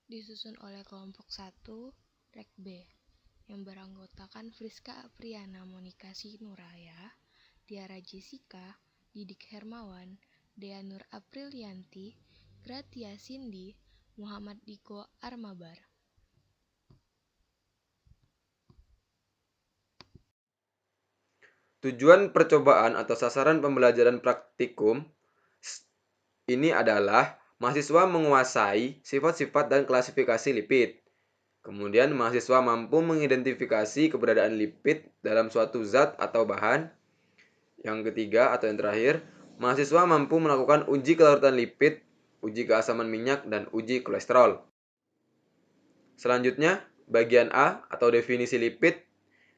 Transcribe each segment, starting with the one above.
disusun oleh kelompok 1, Rek B, yang beranggotakan Friska Apriana Monika Sinuraya, Tiara Jessica, Didik Hermawan, Dea Nur Aprilianti, Gratia Cindy, Muhammad Diko Armabar. Tujuan percobaan atau sasaran pembelajaran praktikum ini adalah mahasiswa menguasai sifat-sifat dan klasifikasi lipid. Kemudian mahasiswa mampu mengidentifikasi keberadaan lipid dalam suatu zat atau bahan. Yang ketiga atau yang terakhir, mahasiswa mampu melakukan uji kelarutan lipid, uji keasaman minyak, dan uji kolesterol. Selanjutnya, bagian A atau definisi lipid.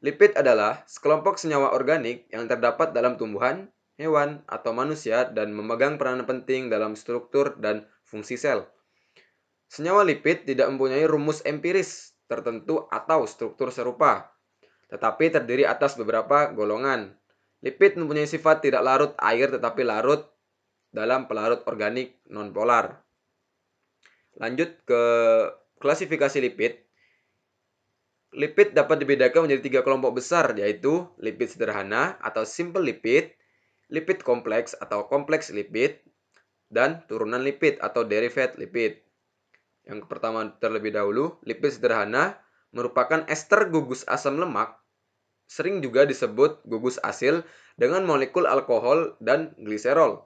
Lipid adalah sekelompok senyawa organik yang terdapat dalam tumbuhan, hewan, atau manusia dan memegang peranan penting dalam struktur dan fungsi sel. Senyawa lipid tidak mempunyai rumus empiris tertentu atau struktur serupa, tetapi terdiri atas beberapa golongan. Lipid mempunyai sifat tidak larut air tetapi larut dalam pelarut organik nonpolar. Lanjut ke klasifikasi lipid. Lipid dapat dibedakan menjadi 3 kelompok besar, yaitu lipid sederhana atau simple lipid, lipid kompleks atau kompleks lipid, dan turunan lipid atau derivative lipid. Yang pertama terlebih dahulu, lipid sederhana merupakan ester gugus asam lemak, sering juga disebut gugus asil dengan molekul alkohol dan gliserol.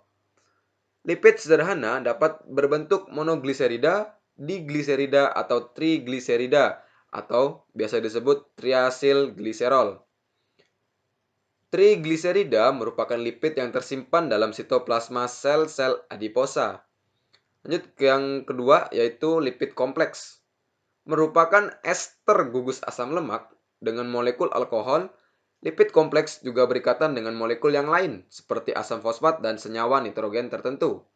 Lipid sederhana dapat berbentuk monogliserida, digliserida, atau trigliserida, atau biasa disebut triasil gliserol. Trigliserida merupakan lipid yang tersimpan dalam sitoplasma sel-sel adiposa. Lanjut ke yang kedua, yaitu lipid kompleks. Merupakan ester gugus asam lemak dengan molekul alkohol. Lipid kompleks juga berikatan dengan molekul yang lain, seperti asam fosfat dan senyawa nitrogen tertentu.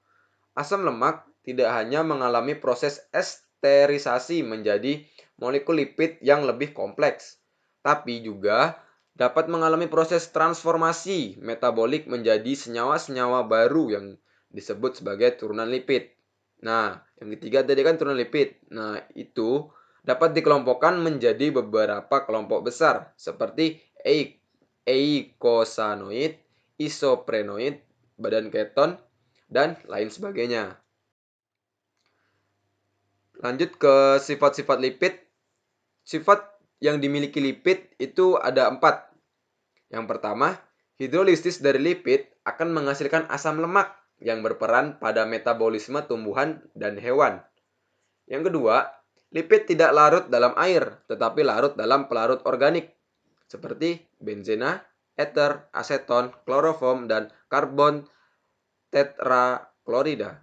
Asam lemak tidak hanya mengalami proses esterisasi menjadi molekul lipid yang lebih kompleks, tapi juga dapat mengalami proses transformasi metabolik menjadi senyawa-senyawa baru yang disebut sebagai turunan lipid. Nah, yang ketiga tadi kan turunan lipid. Nah, itu dapat dikelompokkan menjadi beberapa kelompok besar seperti eikosanoid, isoprenoid, badan keton, dan lain sebagainya. Lanjut ke sifat-sifat lipid. Sifat yang dimiliki lipid itu ada 4. Yang pertama, hidrolisis dari lipid akan menghasilkan asam lemak yang berperan pada metabolisme tumbuhan dan hewan. Yang kedua, lipid tidak larut dalam air, tetapi larut dalam pelarut organik, seperti benzena, ether, aseton, kloroform, dan karbon tetraklorida.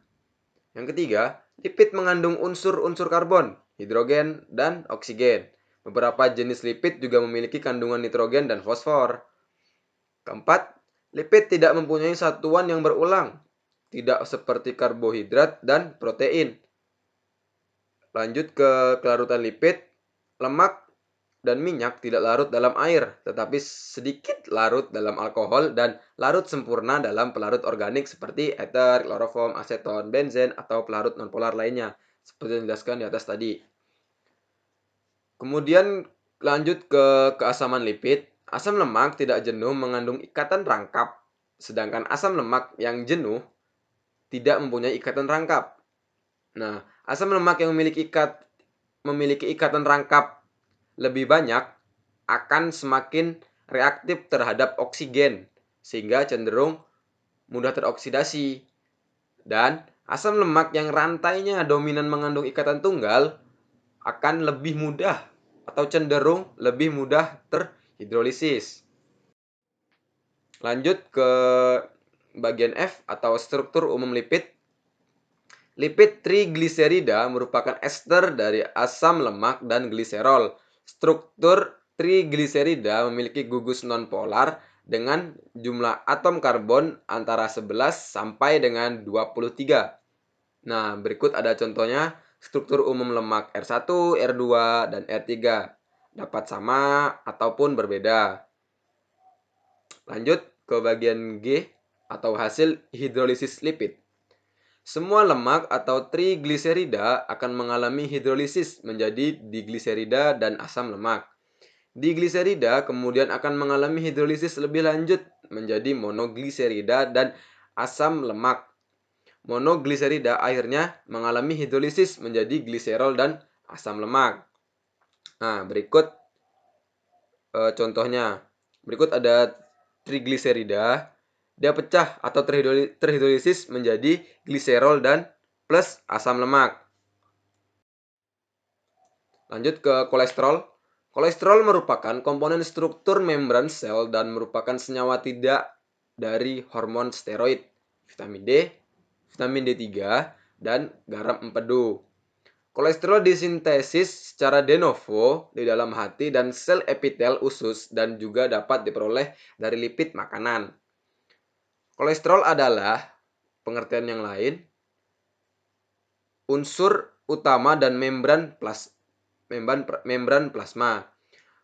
Yang ketiga, lipid mengandung unsur-unsur karbon, hidrogen, dan oksigen. Beberapa jenis lipid juga memiliki kandungan nitrogen dan fosfor. Keempat, lipid tidak mempunyai satuan yang berulang, tidak seperti karbohidrat dan protein. Lanjut ke kelarutan lipid, lemak dan minyak tidak larut dalam air, tetapi sedikit larut dalam alkohol dan larut sempurna dalam pelarut organik seperti ether, kloroform, aseton, benzen, atau pelarut nonpolar lainnya, seperti yang dijelaskan di atas tadi. Kemudian lanjut ke keasaman lipid. Asam lemak tidak jenuh mengandung ikatan rangkap, sedangkan asam lemak yang jenuh tidak mempunyai ikatan rangkap. Nah, asam lemak yang memiliki ikatan rangkap lebih banyak akan semakin reaktif terhadap oksigen sehingga cenderung mudah teroksidasi. Dan asam lemak yang rantainya dominan mengandung ikatan tunggal akan lebih mudah atau cenderung lebih mudah terhidrolisis. Lanjut ke bagian F atau struktur umum lipid. Lipid trigliserida merupakan ester dari asam lemak dan gliserol. Struktur trigliserida memiliki gugus nonpolar dengan jumlah atom karbon antara 11 sampai dengan 23. Nah, berikut ada contohnya struktur umum lemak R1, R2, dan R3. Dapat sama ataupun berbeda. Lanjut ke bagian G atau hasil hidrolisis lipid. Semua lemak atau trigliserida akan mengalami hidrolisis menjadi digliserida dan asam lemak. Digliserida kemudian akan mengalami hidrolisis lebih lanjut menjadi monogliserida dan asam lemak. Monogliserida akhirnya mengalami hidrolisis menjadi gliserol dan asam lemak. Nah, berikut contohnya. Berikut ada trigliserida. Dia pecah atau terhidrolisis menjadi gliserol dan plus asam lemak. Lanjut ke kolesterol. Kolesterol merupakan komponen struktur membran sel dan merupakan senyawa tidak dari hormon steroid, vitamin D, vitamin D3, dan garam empedu. Kolesterol disintesis secara de novo di dalam hati dan sel epitel usus dan juga dapat diperoleh dari lipid makanan. Kolesterol adalah, pengertian yang lain, unsur utama dan membran plasma.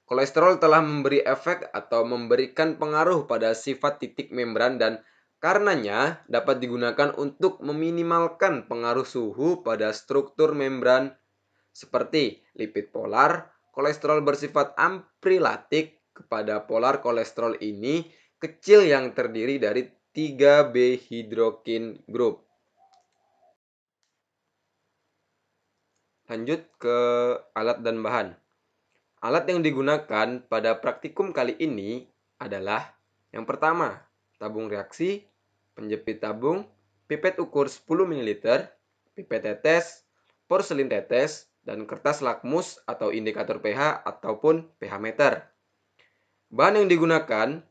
Kolesterol telah memberi efek atau memberikan pengaruh pada sifat titik membran dan karenanya dapat digunakan untuk meminimalkan pengaruh suhu pada struktur membran seperti lipid polar. Kolesterol bersifat amprilatik kepada polar kolesterol ini kecil yang terdiri dari 3B hidrokin group. Lanjut ke alat dan bahan. Alat yang digunakan pada praktikum kali ini adalah yang pertama, tabung reaksi, penjepit tabung, pipet ukur 10 ml, pipet tetes, porselin tetes, dan kertas lakmus atau indikator pH ataupun pH meter. Bahan yang digunakan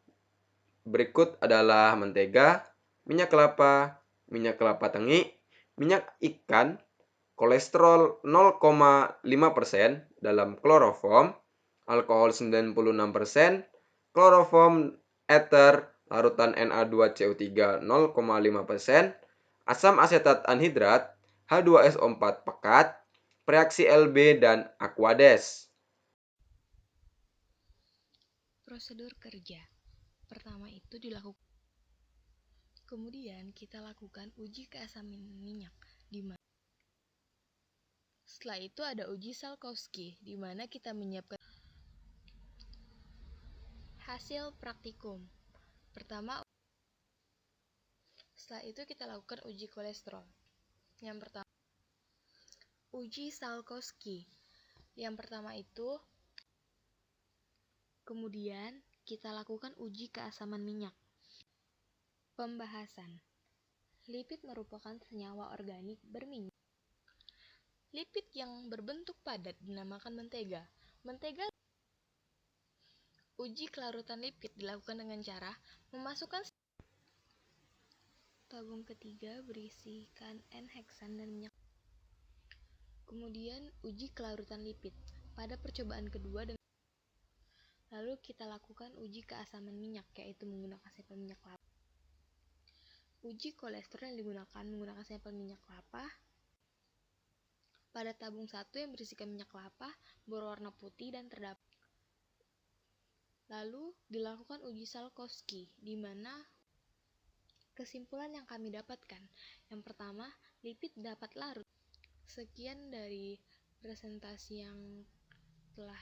berikut adalah mentega, minyak kelapa tengi, minyak ikan, kolesterol 0,5% dalam kloroform, alkohol 96%, kloroform ether larutan Na2CO3 0,5%, asam asetat anhidrat H2SO4 pekat, reaksi Lb dan Aquades. Prosedur kerja. Pertama itu dilakukan. Kemudian kita lakukan uji keasaman minyak di mana. Setelah itu ada uji Salkowski di mana kita menyiapkan hasil praktikum. Pertama, setelah itu kita lakukan uji kolesterol. Yang pertama, uji Salkowski. Yang pertama itu, kemudian kita lakukan uji keasaman minyak. Pembahasan. Lipid merupakan senyawa organik berminyak. Lipid yang berbentuk padat dinamakan mentega. Uji kelarutan lipid dilakukan dengan cara memasukkan tabung ketiga berisikan N-heksan dan minyak. Kemudian uji kelarutan lipid. Pada percobaan kedua lalu kita lakukan uji keasaman minyak, yaitu menggunakan sampel minyak kelapa. Uji kolesterol yang digunakan menggunakan sampel minyak kelapa pada tabung 1 yang berisikan minyak kelapa berwarna putih dan terdapat. Lalu dilakukan uji Salkowski, di mana kesimpulan yang kami dapatkan. Yang pertama, lipid dapat larut. Sekian dari presentasi yang telah